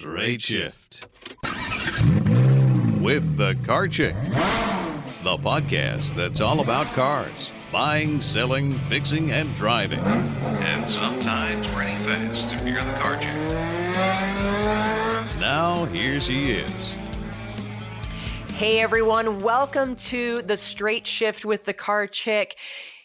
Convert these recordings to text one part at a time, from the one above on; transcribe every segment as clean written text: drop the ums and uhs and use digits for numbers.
Straight Shift with the Car Chick, the podcast that's all about cars, buying, selling, fixing, and driving, and sometimes pretty fast if you're the car chick. Now, here she is. Hey everyone, welcome to the Straight Shift with the Car Chick.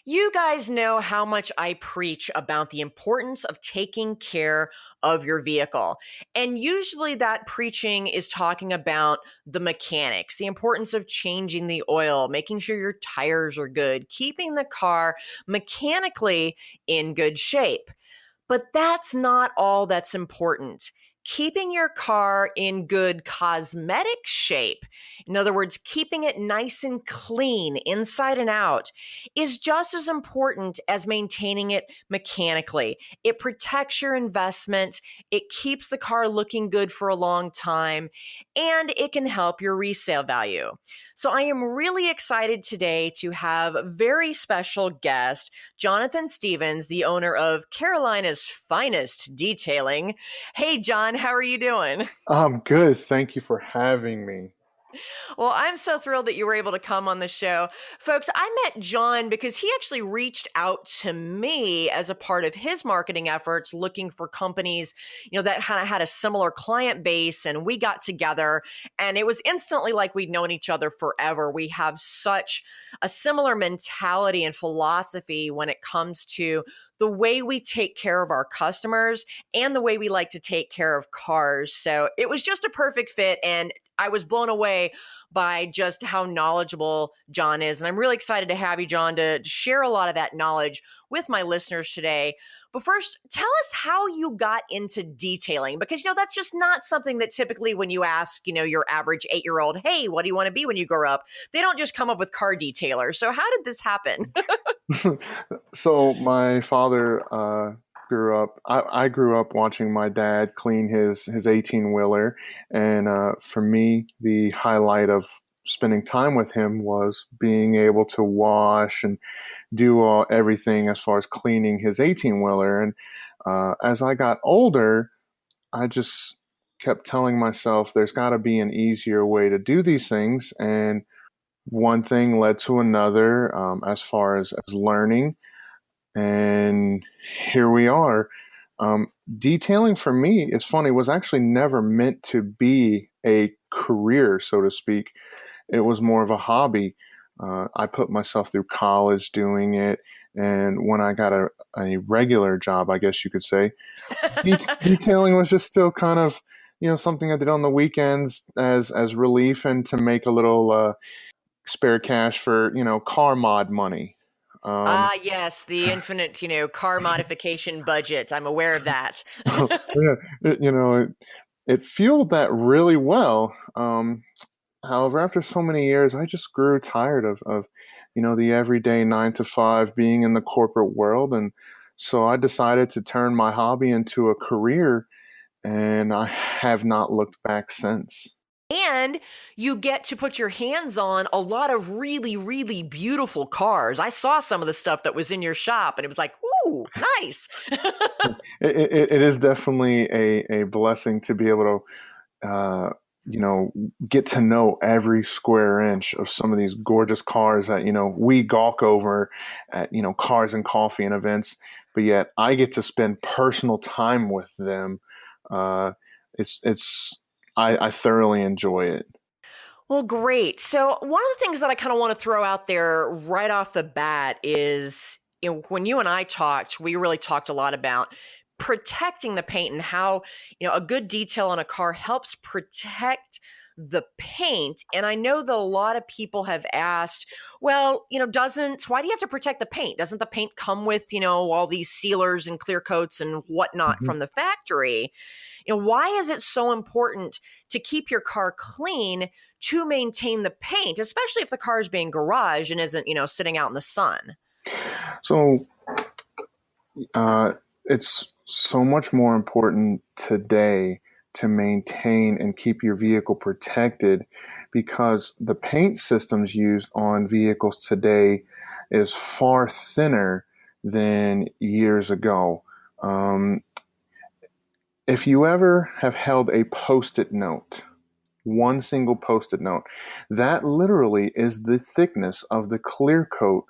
You guys know how much I preach about the importance of taking care of your vehicle. And usually that preaching is talking about the mechanics, the importance of changing the oil, making sure your tires are good, keeping the car mechanically in good shape. But that's not all that's important. Keeping your car in good cosmetic shape, in other words, keeping it nice and clean inside and out, is just as important as maintaining it mechanically. It protects your investment, it keeps the car looking good for a long time, and it can help your resale value. So I am really excited today to have a very special guest, Johnathon Stevens, the owner of Carolina's finest detailing. Hey, John, how are you doing? I'm good. Thank you for having me. Well, I'm so thrilled that you were able to come on the show. Folks, I met John because he actually reached out to me as a part of his marketing efforts, looking for companies, that kind of had a similar client base. And we got together and it was instantly like we'd known each other forever. We have such a similar mentality and philosophy when it comes to the way we take care of our customers and the way we like to take care of cars. So it was just a perfect fit. And I was blown away by just how knowledgeable John is. And I'm really excited to have you, John, to share a lot of that knowledge with my listeners today. But first, tell us how you got into detailing, because, that's just not something that typically when you ask, your average 8-year-old, hey, what do you want to be when you grow up? They don't just come up with car detailers. So how did this happen? So my father I grew up watching my dad clean his 18-wheeler. And for me, the highlight of spending time with him was being able to wash and do everything as far as cleaning his 18-wheeler. And as I got older, I just kept telling myself there's got to be an easier way to do these things. And one thing led to another as far as learning. And here we are. Detailing for me, it's funny, was actually never meant to be a career, so to speak. It was more of a hobby. I put myself through college doing it. And when I got a regular job, I guess you could say, detailing was just still kind of, something I did on the weekends as relief and to make a little spare cash for, car mod money. Yes, the infinite, car modification budget. I'm aware of that. Yeah, it fueled that really well. However, after so many years, I just grew tired of the everyday 9 to 5 being in the corporate world. And so I decided to turn my hobby into a career, and I have not looked back since. And you get to put your hands on a lot of really, really beautiful cars. I saw some of the stuff that was in your shop and it was like, ooh, nice. It is definitely a blessing to be able to, get to know every square inch of some of these gorgeous cars that, we gawk over at, Cars and Coffee and events, but yet I get to spend personal time with them. I thoroughly enjoy it. Well, great. So one of the things that I kind of want to throw out there right off the bat is, when you and I talked, we really talked a lot about protecting the paint and how, a good detail on a car helps protect the paint. And I know that a lot of people have asked, well, why do you have to protect the paint? Doesn't the paint come with, all these sealers and clear coats and whatnot from the factory? Why is it so important to keep your car clean to maintain the paint, especially if the car is being garaged and isn't, sitting out in the sun? So it's so much more important today to maintain and keep your vehicle protected, because the paint systems used on vehicles today is far thinner than years ago. If you ever have held a Post-it note, one single Post-it note, that literally is the thickness of the clear coat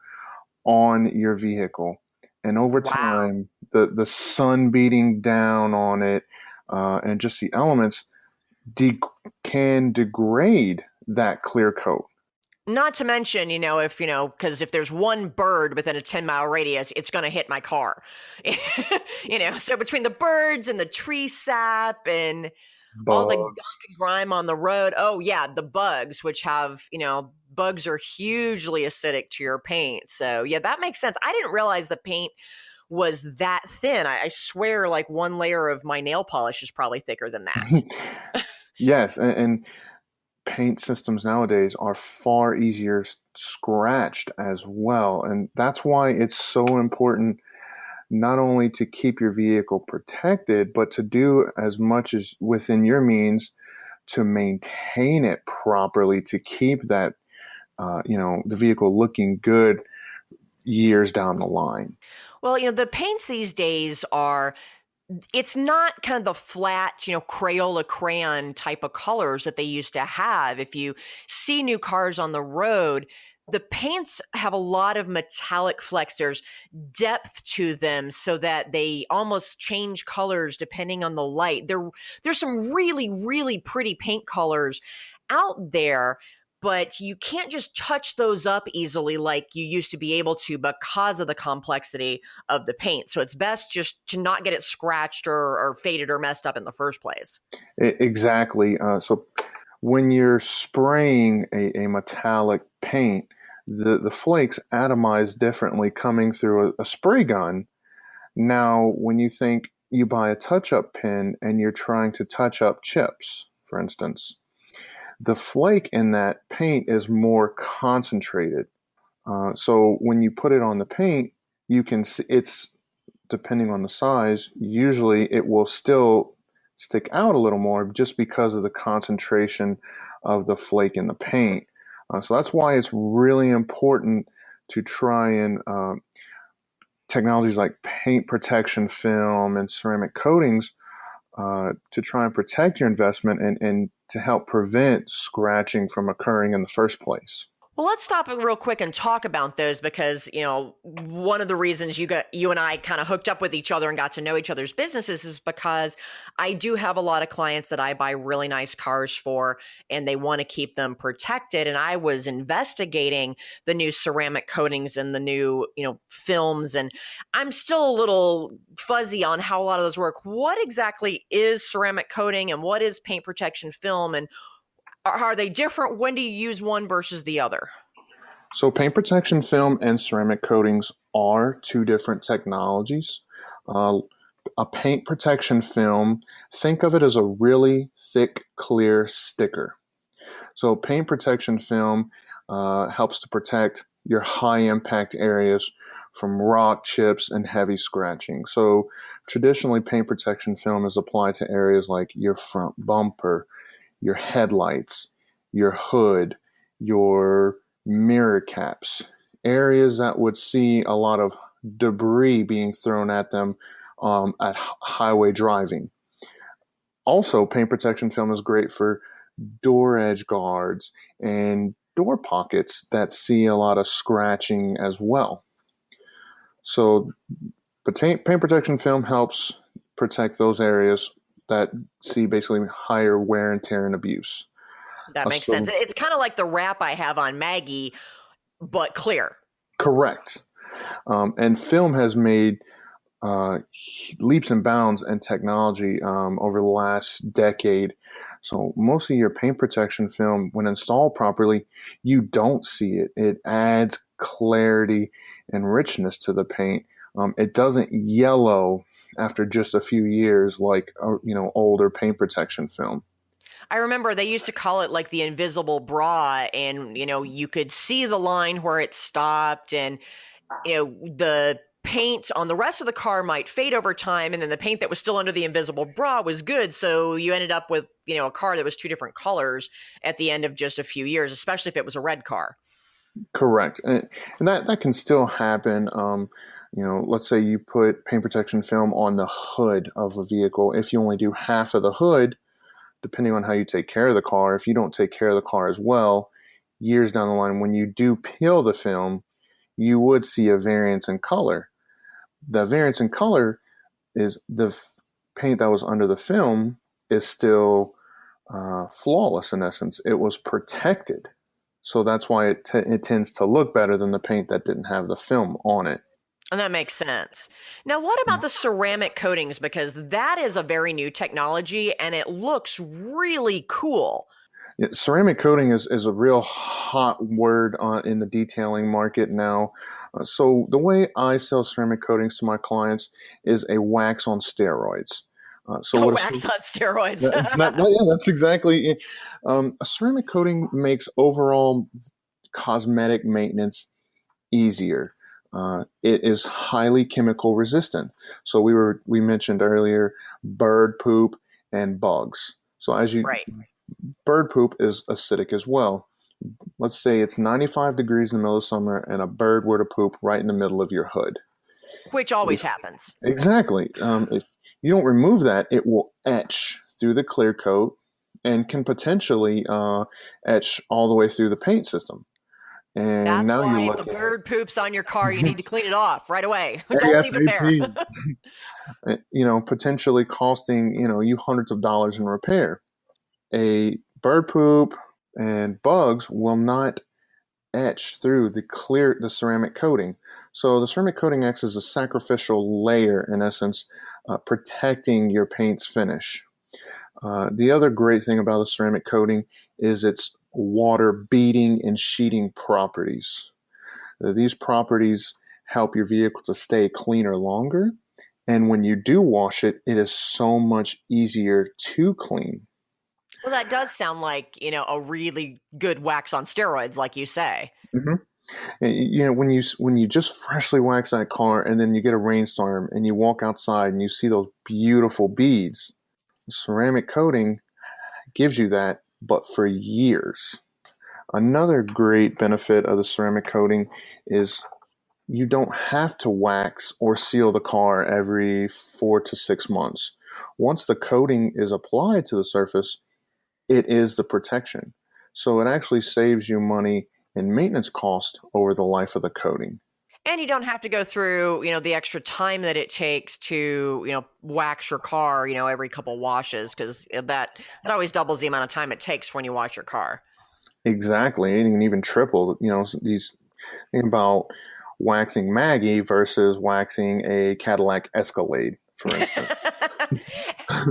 on your vehicle. And over Wow. time, the sun beating down on it, and just the elements de- can degrade that clear coat. Not to mention, if, because if there's one bird within a 10-mile radius, it's going to hit my car. So between the birds and the tree sap and all the gunk Bugs. and grime on the road. Oh, yeah, the bugs, which have, bugs are hugely acidic to your paint. So, yeah, that makes sense. I didn't realize the paint was that thin. I swear, like one layer of my nail polish is probably thicker than that. Yes, and paint systems nowadays are far easier scratched as well. And that's why it's so important not only to keep your vehicle protected, but to do as much as within your means to maintain it properly, to keep that, the vehicle looking good years down the line. Well, the paints these days are it's not kind of the flat, Crayola crayon type of colors that they used to have. If you see new cars on the road, the paints have a lot of metallic flecks. There's depth to them so that they almost change colors depending on the light. There's some really, really pretty paint colors out there, but you can't just touch those up easily like you used to be able to because of the complexity of the paint. So it's best just to not get it scratched or faded or messed up in the first place. Exactly. So when you're spraying a metallic paint, the flakes atomize differently coming through a spray gun. Now, when you buy a touch-up pen and you're trying to touch up chips, for instance, the flake in that paint is more concentrated. So when you put it on the paint, you can see it's depending on the size. Usually, it will still stick out a little more just because of the concentration of the flake in the paint. So that's why it's really important to try and technologies like paint protection film and ceramic coatings to try and protect your investment and to help prevent scratching from occurring in the first place. Well, let's stop real quick and talk about those because, one of the reasons you and I kind of hooked up with each other and got to know each other's businesses is because I do have a lot of clients that I buy really nice cars for and they want to keep them protected. And I was investigating the new ceramic coatings and the new, films, and I'm still a little fuzzy on how a lot of those work. What exactly is ceramic coating and what is paint protection film, and are they different? When do you use one versus the other? So, paint protection film and ceramic coatings are two different technologies. Uh, a paint protection film, think of it as a really thick, clear sticker. So, paint protection film helps to protect your high impact areas from rock chips and heavy scratching. So, traditionally, paint protection film is applied to areas like your front bumper, your headlights, your hood, your mirror caps, areas that would see a lot of debris being thrown at them at highway driving. Also, paint protection film is great for door edge guards and door pockets that see a lot of scratching as well. So, but paint protection film helps protect those areas that see basically higher wear and tear and abuse. That makes sense. It's kind of like the wrap I have on Maggie, but clear. Correct. And film has made leaps and bounds in technology over the last decade. So most of your paint protection film, when installed properly, you don't see it. It adds clarity and richness to the paint. It doesn't yellow after just a few years like older paint protection film. I remember they used to call it like the invisible bra, and you could see the line where it stopped, and the paint on the rest of the car might fade over time, and then the paint that was still under the invisible bra was good. So you ended up with a car that was two different colors at the end of just a few years, especially if it was a red car. Correct, and that can still happen. Let's say you put paint protection film on the hood of a vehicle. If you only do half of the hood, depending on how you take care of the car, if you don't take care of the car as well, years down the line, when you do peel the film, you would see a variance in color. The variance in color is the paint that was under the film is still flawless in essence. It was protected. So that's why it tends to look better than the paint that didn't have the film on it. And that makes sense. Now, what about the ceramic coatings? Because that is a very new technology and it looks really cool. Yeah, ceramic coating is a real hot word in the detailing market now. So the way I sell ceramic coatings to my clients is a wax on steroids. Wax on steroids. Yeah, that's exactly it. A ceramic coating makes overall cosmetic maintenance easier. It is highly chemical resistant. So we mentioned earlier bird poop and bugs. So right. Bird poop is acidic as well. Let's say it's 95 degrees in the middle of summer and a bird were to poop right in the middle of your hood. Which always happens. Exactly. If you don't remove that, it will etch through the clear coat and can potentially etch all the way through the paint system. And that's now why if the bird poops on your car, you need to clean it off right away. Don't leave it there. Potentially costing, you hundreds of dollars in repair. A bird poop and bugs will not etch through the ceramic coating. So the ceramic coating acts as a sacrificial layer, in essence, protecting your paint's finish. The other great thing about the ceramic coating is its water beading and sheeting properties. These properties help your vehicle to stay cleaner longer. And when you do wash it, it is so much easier to clean. Well, that does sound like, a really good wax on steroids, like you say. Mm-hmm. When you just freshly wax that car and then you get a rainstorm and you walk outside and you see those beautiful beads, ceramic coating gives you that, but for years. Another great benefit of the ceramic coating is you don't have to wax or seal the car every 4 to 6 months. Once the coating is applied to the surface, it is the protection. So it actually saves you money in maintenance cost over the life of the coating. And you don't have to go through, the extra time that it takes to, wax your car, every couple washes, because that always doubles the amount of time it takes when you wash your car. Exactly. And even triple, these think about waxing Maggie versus waxing a Cadillac Escalade, for instance.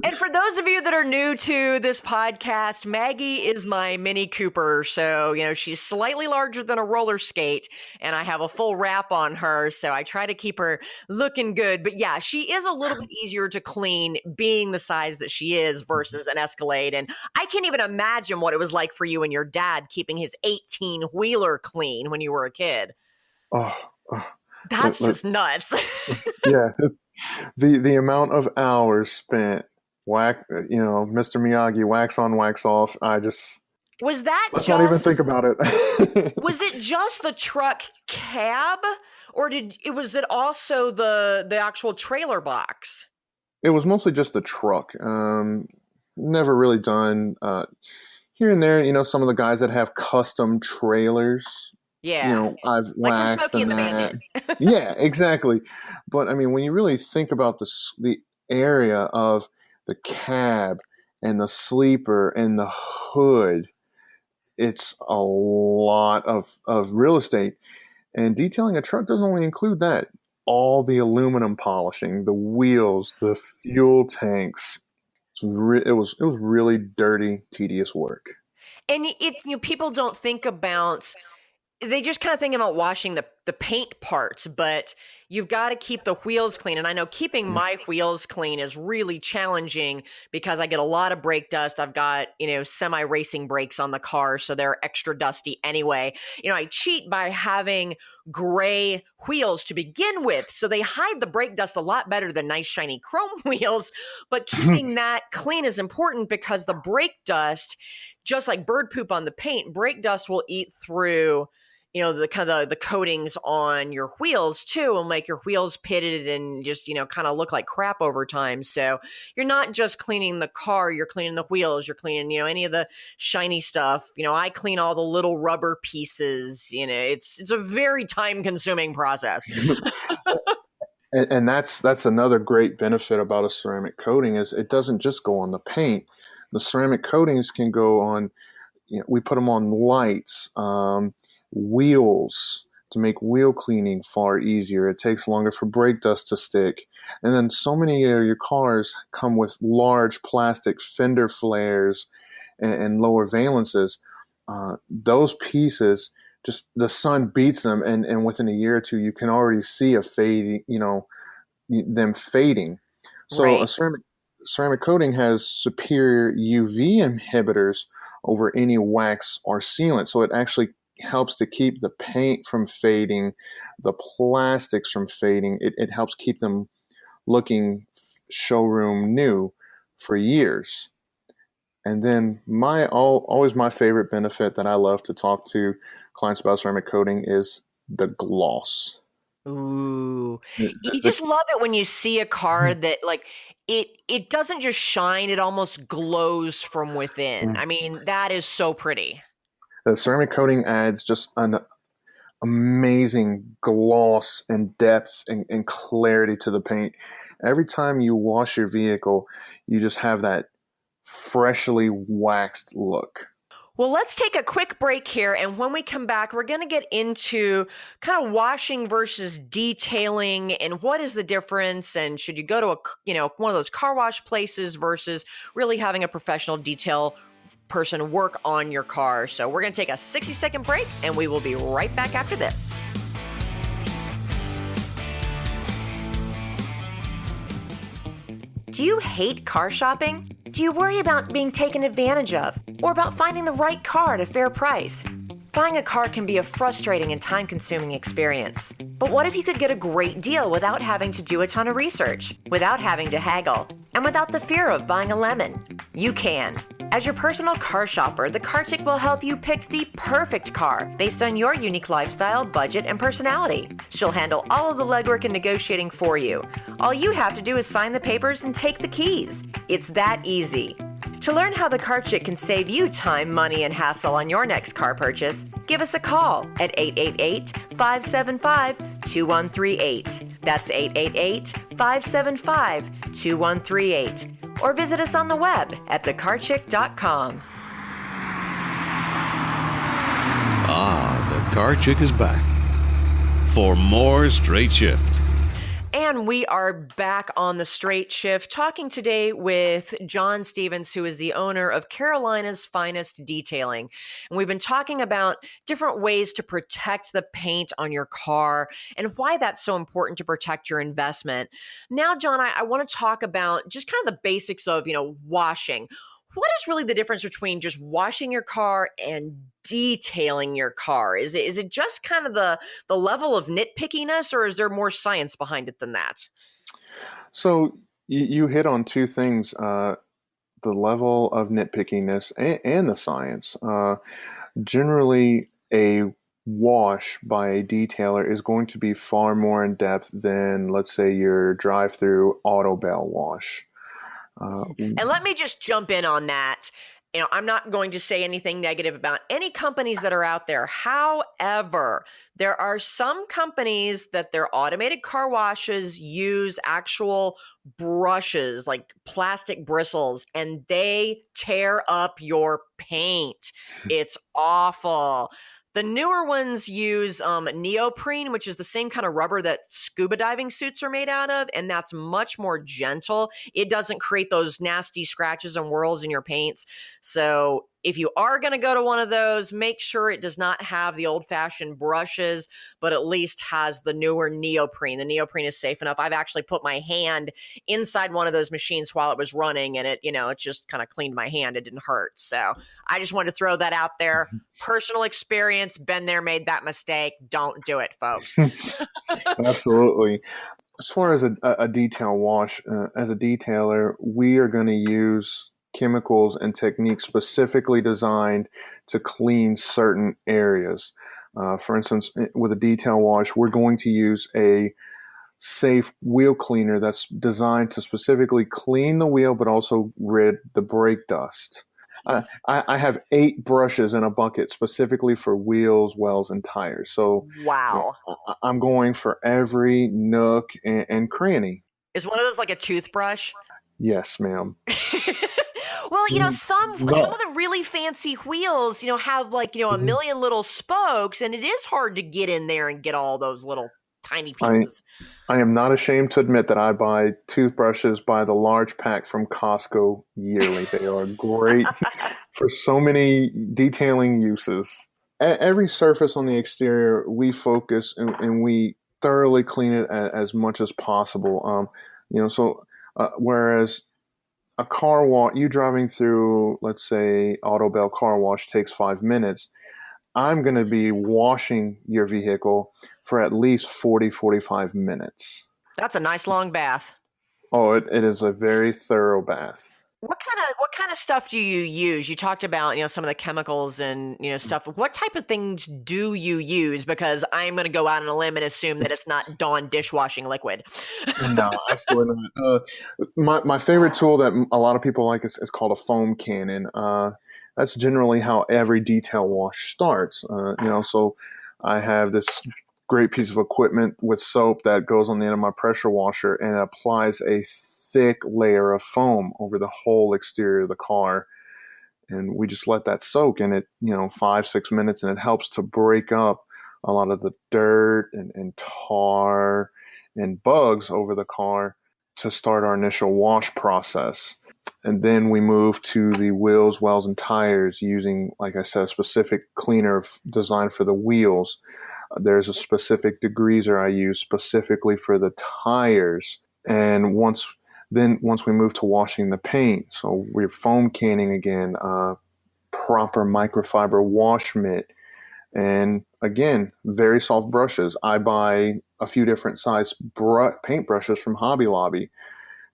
And for those of you that are new to this podcast, Maggie is my Mini Cooper. So, she's slightly larger than a roller skate and I have a full wrap on her. So I try to keep her looking good. But yeah, she is a little bit easier to clean being the size that she is versus an Escalade. And I can't even imagine what it was like for you and your dad keeping his 18-wheeler clean when you were a kid. That's just nuts. Yeah, the amount of hours spent Mr. Miyagi, wax on, wax off. Let's not even think about it. Was it just the truck cab, or was it also the actual trailer box? It was mostly just the truck. Never really done here and there. Some of the guys that have custom trailers. Yeah. I've waxed and that. Yeah, exactly. But I mean, when you really think about the area of the cab and the sleeper and the hood, it's a lot of real estate. And detailing a truck doesn't only include that. All the aluminum polishing, the wheels, the fuel tanks. It was really dirty, tedious work. And people don't think about. They just kind of think about washing the paint parts, but you've got to keep the wheels clean. And I know keeping my wheels clean is really challenging because I get a lot of brake dust. I've got, semi-racing brakes on the car, so they're extra dusty anyway. I cheat by having gray wheels to begin with, so they hide the brake dust a lot better than nice shiny chrome wheels. But keeping that clean is important because the brake dust, just like bird poop on the paint, brake dust will eat through the kind of the coatings on your wheels too will make your wheels pitted and just, kind of look like crap over time. So you're not just cleaning the car, you're cleaning the wheels, you're cleaning, any of the shiny stuff. I clean all the little rubber pieces. It's a very time consuming process. And that's another great benefit about a ceramic coating is it doesn't just go on the paint. The ceramic coatings can go on, we put them on lights, wheels to make wheel cleaning far easier. It takes longer for brake dust to stick. And then so many of your cars come with large plastic fender flares and lower valences. Those pieces, just the sun beats them, and within a year or two, you can already see a fade, them fading. So Right. a ceramic coating has superior UV inhibitors over any wax or sealant. So it actually helps to keep the paint from fading, the plastics from fading. It helps keep them looking showroom new for years. And then always my favorite benefit that I love to talk to clients about ceramic coating is the gloss. Ooh, you The, just love it when you see a car that it doesn't just shine, it almost glows from within. I mean, that is so pretty. the ceramic coating adds just an amazing gloss and depth and clarity to the paint. Every time you wash your vehicle, you just have that freshly waxed look. Well, let's take a quick break here. And when we come back, we're going to get into kind of washing versus detailing and what is the difference. And should you go to one of those car wash places versus really having a professional detail person work on your car. So we're going to take a 60-second break and we will be right back after this. Do you hate car shopping? Do you worry about being taken advantage of or about finding the right car at a fair price? Buying a car can be a frustrating and time-consuming experience. But what if you could get a great deal without having to do a ton of research, without having to haggle, and without the fear of buying a lemon? You can. As your personal car shopper, the Car Chick will help you pick the perfect car based on your unique lifestyle, budget, and personality. She'll handle all of the legwork and negotiating for you. All you have to do is sign the papers and take the keys. It's that easy. To learn how the Car Chick can save you time, money, and hassle on your next car purchase, give us a call at 888-575-2138. That's 888-575-2138. Or visit us on the web at thecarchick.com. Ah, the Car Chick is back for more Straight Shift. And we are back on the Straight Shift, talking today with John Stevens, who is the owner of Carolina's Finest Detailing. And we've been talking about different ways to protect the paint on your car and why that's so important to protect your investment. Now, John, I want to talk about just kind of the basics of, washing. What is really the difference between just washing your car and detailing your car? Is it just kind of the level of nitpickiness, or is there more science behind it than that? So you hit on two things, the level of nitpickiness and the science. Generally, a wash by a detailer is going to be far more in depth than, let's say, your drive-through auto bell wash. And let me just jump in on that. I'm not going to say anything negative about any companies that are out there. However, there are some companies that their automated car washes use actual brushes, like plastic bristles, and they tear up your paint. It's awful. The newer ones use neoprene, which is the same kind of rubber that scuba diving suits are made out of, and that's much more gentle. It doesn't create those nasty scratches and whirls in your paints. So if you are going to go to one of those, make sure it does not have the old-fashioned brushes, but at least has the newer neoprene. The neoprene is safe enough. I've actually put my hand inside one of those machines while it was running, and it just kind of cleaned my hand. It didn't hurt. So I just wanted to throw that out there. Personal experience, been there, made that mistake. Don't do it, folks. Absolutely. As far as a detail wash, as a detailer, we are going to use chemicals and techniques specifically designed to clean certain areas. For instance, with a detail wash, we're going to use a safe wheel cleaner that's designed to specifically clean the wheel, but also rid the brake dust. I have 8 brushes in a bucket specifically for wheels, wells, and tires. So Wow. I'm going for every nook and cranny. Is one of those like a toothbrush? Yes, ma'am. Well, some No. of the really fancy wheels, have like, a Mhm. million little spokes, and it is hard to get in there and get all those little tiny I pieces. I am not ashamed to admit that I buy toothbrushes by the large pack from Costco yearly. They are great for so many detailing uses. Every surface on the exterior, we focus and we thoroughly clean it as much as possible. Whereas a car wash, you driving through, let's say, Auto Bell car wash takes 5 minutes. I'm going to be washing your vehicle for at least 40-45 minutes. That's a nice long bath. Oh, it is a very thorough bath. What kind of stuff do you use? You talked about, some of the chemicals and, stuff. What type of things do you use? Because I'm going to go out on a limb and assume that it's not Dawn dishwashing liquid. No, absolutely not. My favorite tool that a lot of people like is called a foam cannon. That's generally how every detail wash starts. So I have this great piece of equipment with soap that goes on the end of my pressure washer and applies a thick layer of foam over the whole exterior of the car. And we just let that soak in it, 5-6 minutes, and it helps to break up a lot of the dirt and tar and bugs over the car to start our initial wash process. And then we move to the wheels, wells, and tires using, like I said, a specific cleaner designed for the wheels. There's a specific degreaser I use specifically for the tires. And once we move to washing the paint, so we're foam canning again, proper microfiber wash mitt, and again, very soft brushes. I buy a few different size paint brushes from Hobby Lobby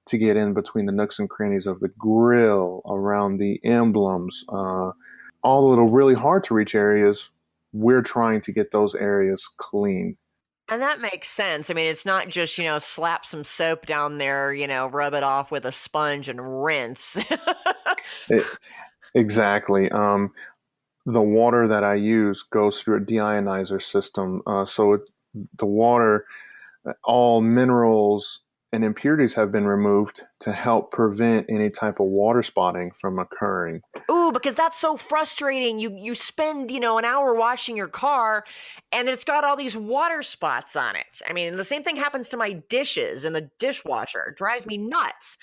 to get in between the nooks and crannies of the grill, around the emblems, all the little really hard to reach areas. We're trying to get those areas clean. And that makes sense. I mean, it's not just, slap some soap down there, rub it off with a sponge and rinse. It, exactly. The water that I use goes through a deionizer system. The water, all minerals and impurities have been removed to help prevent any type of water spotting from occurring. Ooh, because that's so frustrating. You spend, an hour washing your car and then it's got all these water spots on it. I mean, the same thing happens to my dishes in the dishwasher. It drives me nuts.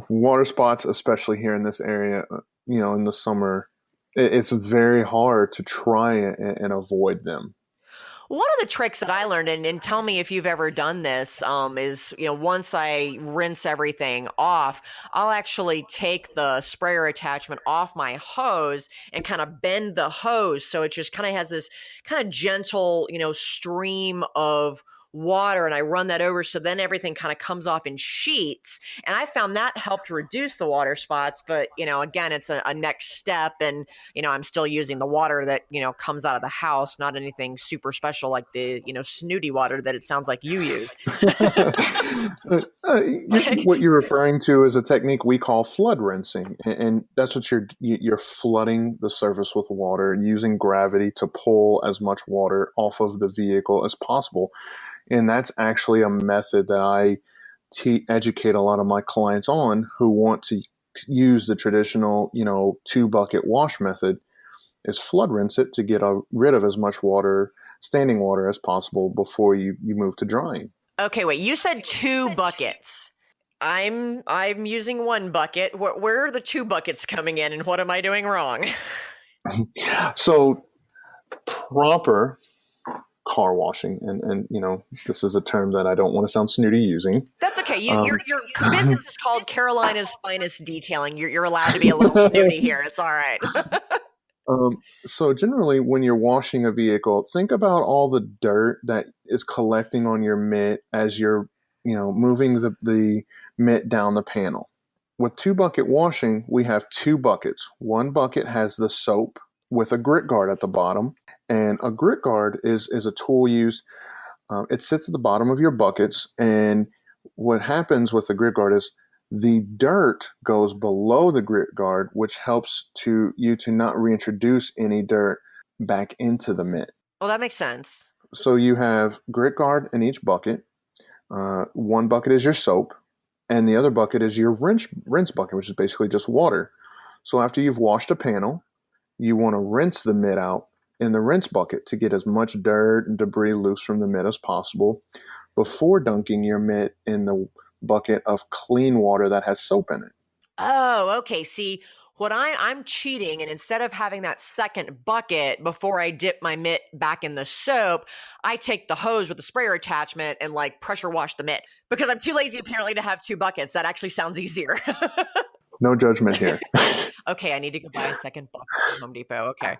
Water spots, especially here in this area, in the summer, it's very hard to try and avoid them. One of the tricks that I learned, and tell me if you've ever done this, is, once I rinse everything off, I'll actually take the sprayer attachment off my hose and kind of bend the hose so it just kind of has this kind of gentle, stream of water, and I run that over so then everything kind of comes off in sheets. And I found that helped reduce the water spots. But, again, it's a next step. And, I'm still using the water that, comes out of the house, not anything super special like the, snooty water that it sounds like you use. What you're referring to is a technique we call flood rinsing. And that's what you're flooding the surface with water, using gravity to pull as much water off of the vehicle as possible. And that's actually a method that I educate a lot of my clients on who want to use the traditional, 2-bucket wash method, is flood rinse it to get rid of as much water, standing water, as possible before you move to drying. Okay, wait, you said 2 buckets. I'm using 1 bucket. Where are the 2 buckets coming in and what am I doing wrong? So proper car washing, and this is a term that I don't want to sound snooty using. That's okay. Your business is called Carolina's Finest Detailing. You're allowed to be a little snooty here. It's all right. So generally, when you're washing a vehicle, think about all the dirt that is collecting on your mitt as you're, moving the mitt down the panel. With 2-bucket washing, we have 2 buckets. 1 bucket has the soap with a grit guard at the bottom, And a grit guard is a tool used. It sits at the bottom of your buckets, and what happens with the grit guard is the dirt goes below the grit guard, which helps you to not reintroduce any dirt back into the mitt. Well, that makes sense. So you have grit guard in each bucket. One bucket is your soap, and the other bucket is your rinse bucket, which is basically just water. So after you've washed a panel, you want to rinse the mitt out in the rinse bucket to get as much dirt and debris loose from the mitt as possible before dunking your mitt in the bucket of clean water that has soap in it. Oh, okay. See, what I'm cheating, and instead of having that second bucket before I dip my mitt back in the soap, I take the hose with the sprayer attachment and like pressure wash the mitt because I'm too lazy apparently to have two buckets. That actually sounds easier. No judgment here. Okay, I need to go buy a second bucket from Home Depot. Okay.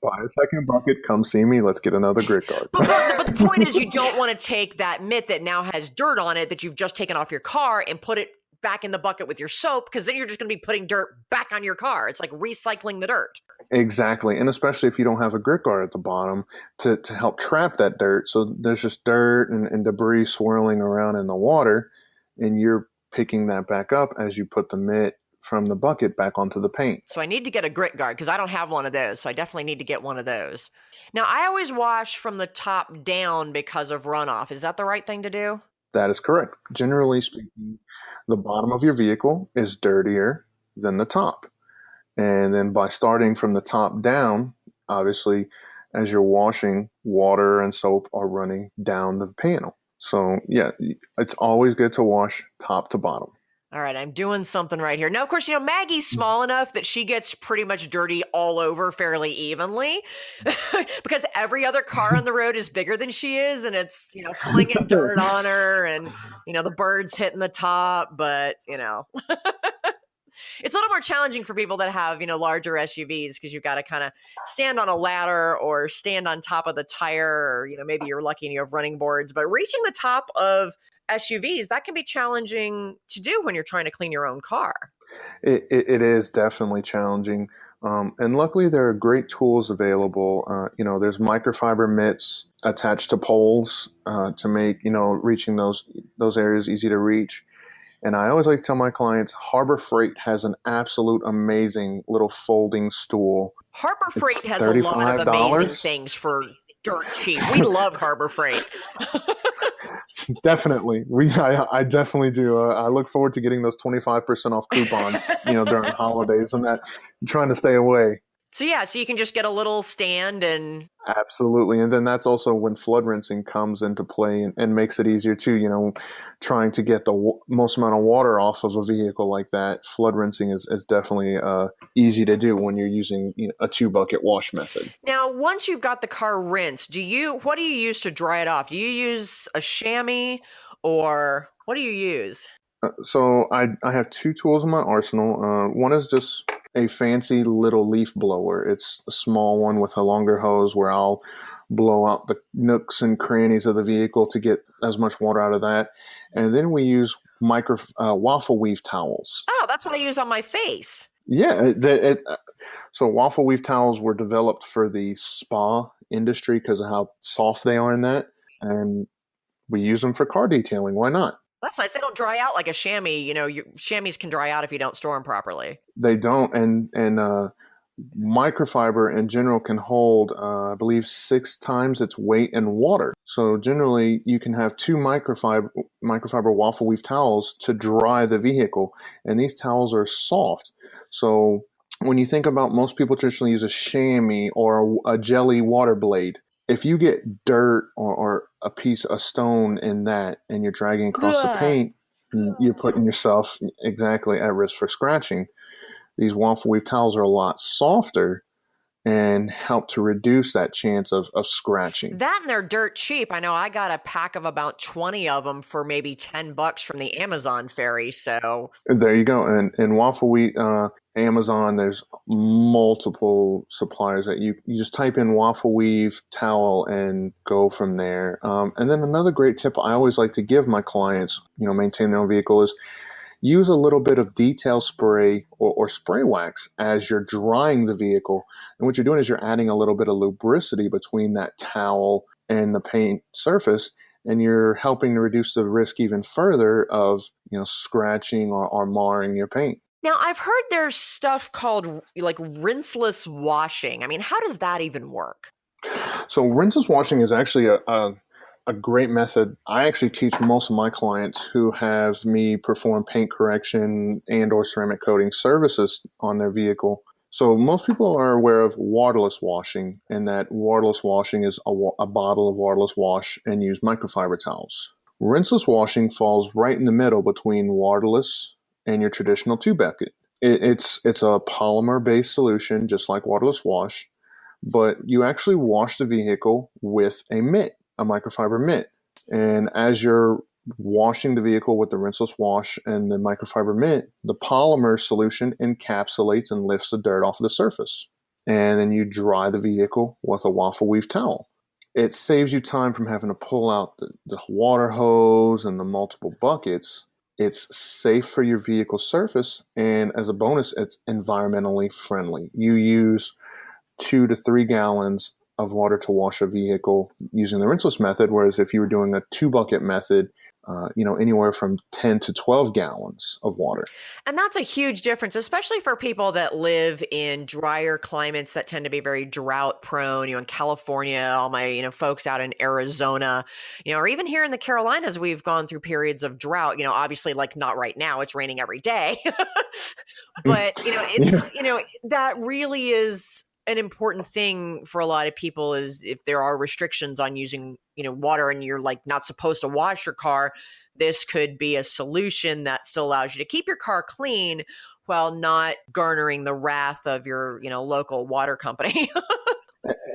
Buy a second bucket, come see me, let's get another grit guard. But the point is, you don't want to take that mitt that now has dirt on it that you've just taken off your car and put it back in the bucket with your soap, because then you're just going to be putting dirt back on your car. It's like recycling the dirt. Exactly. And especially if you don't have a grit guard at the bottom to help trap that dirt. So there's just dirt and debris swirling around in the water, and you're picking that back up as you put the mitt from the bucket back onto the paint. So I need to get a grit guard because I don't have one of those. So I definitely need to get one of those. Now, I always wash from the top down because of runoff. Is that the right thing to do? That is correct. Generally speaking, the bottom of your vehicle is dirtier than the top. And then by starting from the top down, obviously, as you're washing, water and soap are running down the panel. So yeah, it's always good to wash top to bottom. All right, I'm doing something right here. Now, of course, Maggie's small enough that she gets pretty much dirty all over fairly evenly because every other car on the road is bigger than she is, and it's, flinging dirt on her and, the birds hitting the top, but, it's a little more challenging for people that have, larger SUVs because you've got to kind of stand on a ladder or stand on top of the tire, or, maybe you're lucky and you have running boards, but reaching the top of SUVs, that can be challenging to do when you're trying to clean your own car. It is definitely challenging. And luckily there are great tools available. There's microfiber mitts attached to poles to make, reaching those areas easy to reach. And I always like to tell my clients, Harbor Freight has an absolute amazing little folding stool. Harbor Freight has a lot of amazing things for dirt cheap. We love Harbor Freight. Definitely. I definitely do. I look forward to getting those 25% off coupons, during holidays and that. I'm trying to stay away. So you can just get a little stand and... Absolutely. And then that's also when flood rinsing comes into play and makes it easier too, trying to get the most amount of water off of a vehicle like that. Flood rinsing is definitely easy to do when you're using a 2-bucket wash method. Now, once you've got the car rinsed, what do you use to dry it off? Do you use a chamois or what do you use? So I have 2 tools in my arsenal. One is just a fancy little leaf blower. It's a small one with a longer hose where I'll blow out the nooks and crannies of the vehicle to get as much water out of that. And then we use waffle weave towels. Oh, that's what I use on my face. Yeah. So waffle weave towels were developed for the spa industry because of how soft they are in that. And we use them for car detailing. Why not? That's nice. They don't dry out like a chamois. Your chamois can dry out if you don't store them properly. They don't. And microfiber in general can hold, I believe, 6 times its weight in water. So generally, you can have 2 microfiber waffle weave towels to dry the vehicle. And these towels are soft. So when you think about, most people traditionally use a chamois or a jelly water blade. If you get dirt or a stone in that and you're dragging across the paint, you're putting yourself exactly at risk for scratching. These waffle weave towels are a lot softer and help to reduce that chance of scratching. That and they're dirt cheap. I know I got a pack of about 20 of them for maybe $10 from the Amazon ferry. So there you go. And waffle weave, Amazon, there's multiple suppliers that you just type in waffle weave towel and go from there. And then another great tip I always like to give my clients, maintain their own vehicle is, use a little bit of detail spray or spray wax as you're drying the vehicle. And what you're doing is you're adding a little bit of lubricity between that towel and the paint surface, and you're helping to reduce the risk even further of, scratching or marring your paint. Now, I've heard there's stuff called like rinseless washing. I mean, how does that even work? So rinseless washing is actually a great method. I actually teach most of my clients who have me perform paint correction and or ceramic coating services on their vehicle. So most people are aware of waterless washing, and that waterless washing is a bottle of waterless wash and use microfiber towels. Rinseless washing falls right in the middle between waterless and your traditional 2-bucket. It's a polymer-based solution, just like waterless wash, but you actually wash the vehicle with a mitt, a microfiber mitt. And as you're washing the vehicle with the rinseless wash and the microfiber mitt, the polymer solution encapsulates and lifts the dirt off of the surface. And then you dry the vehicle with a waffle weave towel. It saves you time from having to pull out the water hose and the multiple buckets. It's safe for your vehicle surface, and as a bonus, it's environmentally friendly. You use 2 to 3 gallons of water to wash a vehicle using the rinseless method, whereas if you were doing a 2-bucket method, anywhere from 10 to 12 gallons of water. And that's a huge difference, especially for people that live in drier climates that tend to be very drought prone, in California, all my, folks out in Arizona, or even here in the Carolinas, we've gone through periods of drought, obviously like not right now, it's raining every day, but it's, that really is an important thing for a lot of people is if there are restrictions on using, water and you're like not supposed to wash your car, this could be a solution that still allows you to keep your car clean while not garnering the wrath of your, local water company.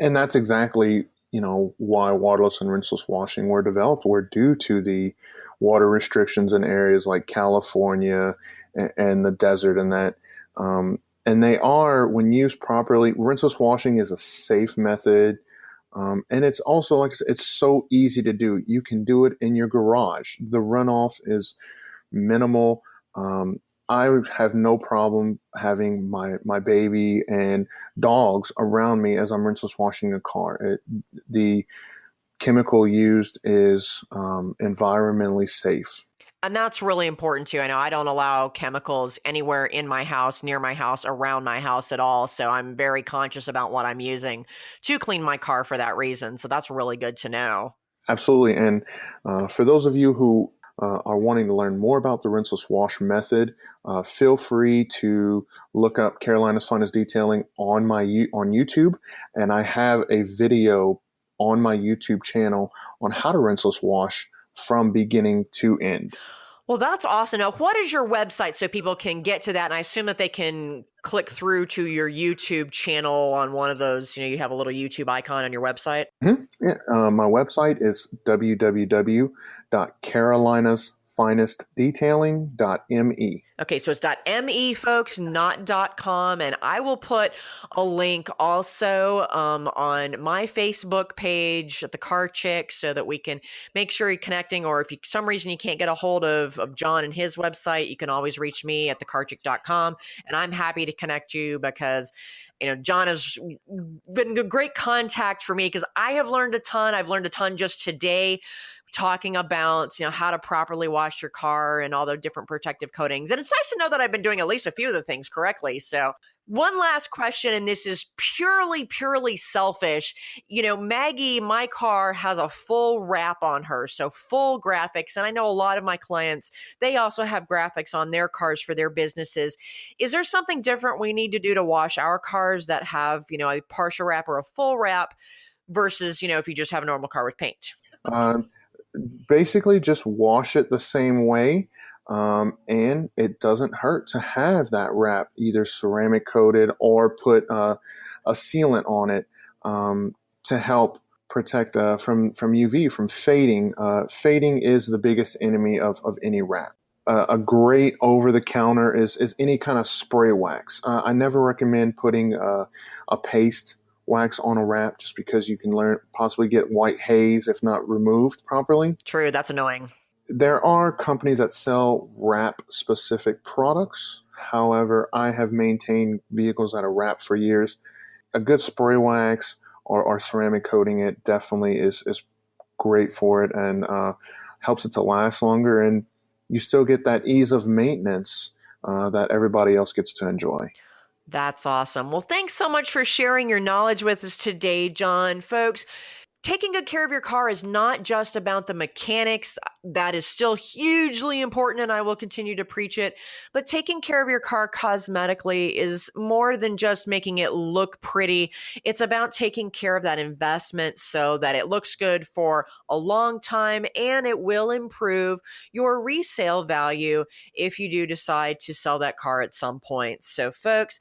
And that's exactly, why waterless and rinseless washing were developed, were due to the water restrictions in areas like California and the desert and that. And they are, when used properly, rinseless washing is a safe method. And it's also, like I said, it's so easy to do. You can do it in your garage. The runoff is minimal. I have no problem having my baby and dogs around me as I'm rinseless washing a car. The chemical used is environmentally safe. And that's really important too. I know I don't allow chemicals anywhere in my house, near my house, around my house at all. So I'm very conscious about what I'm using to clean my car for that reason. So that's really good to know. Absolutely. And for those of you who are wanting to learn more about the rinseless wash method, feel free to look up Carolina's Finest Detailing on YouTube. And I have a video on my YouTube channel on how to rinseless wash from beginning to end. Well, that's awesome. Now, what is your website so people can get to that? And I assume that they can click through to your YouTube channel on one of those, you have a little YouTube icon on your website. Mm-hmm. Yeah. My website is www.carolinasfinestdetailing.me. Okay, so it's .me, folks, not .com, and I will put a link also on my Facebook page at the Car Chick so that we can make sure you're connecting, or if for some reason you can't get a hold of John and his website, you can always reach me at thecarchick.com, and I'm happy to connect you because John has been a great contact for me because I have learned a ton. I've learned a ton just today talking about, how to properly wash your car and all the different protective coatings. And it's nice to know that I've been doing at least a few of the things correctly. So one last question, and this is purely selfish. Maggie, my car has a full wrap on her, so full graphics. And I know a lot of my clients, they also have graphics on their cars for their businesses. Is there something different we need to do to wash our cars that have, a partial wrap or a full wrap versus, if you just have a normal car with paint? Basically, just wash it the same way. And it doesn't hurt to have that wrap either ceramic coated or put a sealant on it to help protect from UV, from fading. Fading is the biggest enemy of any wrap. A great over-the-counter is any kind of spray wax. I never recommend putting a paste wax on a wrap just because you can possibly get white haze if not removed properly. True, that's annoying. There are companies that sell wrap-specific products. However, I have maintained vehicles that are wrapped for years. A good spray wax or ceramic coating it definitely is great for it and helps it to last longer. And you still get that ease of maintenance that everybody else gets to enjoy. That's awesome. Well, thanks so much for sharing your knowledge with us today, John. Folks, taking good care of your car is not just about the mechanics. That is still hugely important, and I will continue to preach it. But taking care of your car cosmetically is more than just making it look pretty. It's about taking care of that investment so that it looks good for a long time, and it will improve your resale value if you do decide to sell that car at some point. So, folks,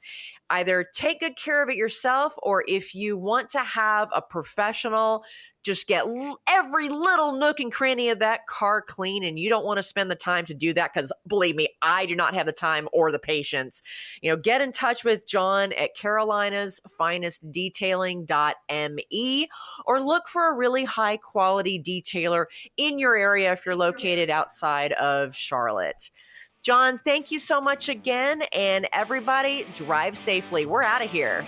either take good care of it yourself, or if you want to have a professional just get every little nook and cranny of that car clean, and you don't want to spend the time to do that, because believe me, I do not have the time or the patience, get in touch with John at carolinasfinestdetailing.me, or look for a really high quality detailer in your area if you're located outside of Charlotte. John, thank you so much again, and everybody drive safely. We're out of here.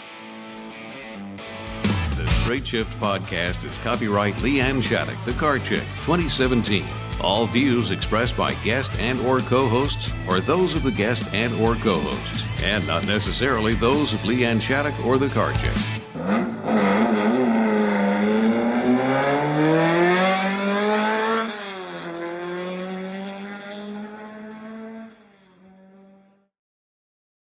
The Straight Shift Podcast is copyright LeeAnn Shattuck, The Car Chick, 2017. All views expressed by guest and or co-hosts are those of the guest and or co-hosts, and not necessarily those of LeeAnn Shattuck or The Car Chick.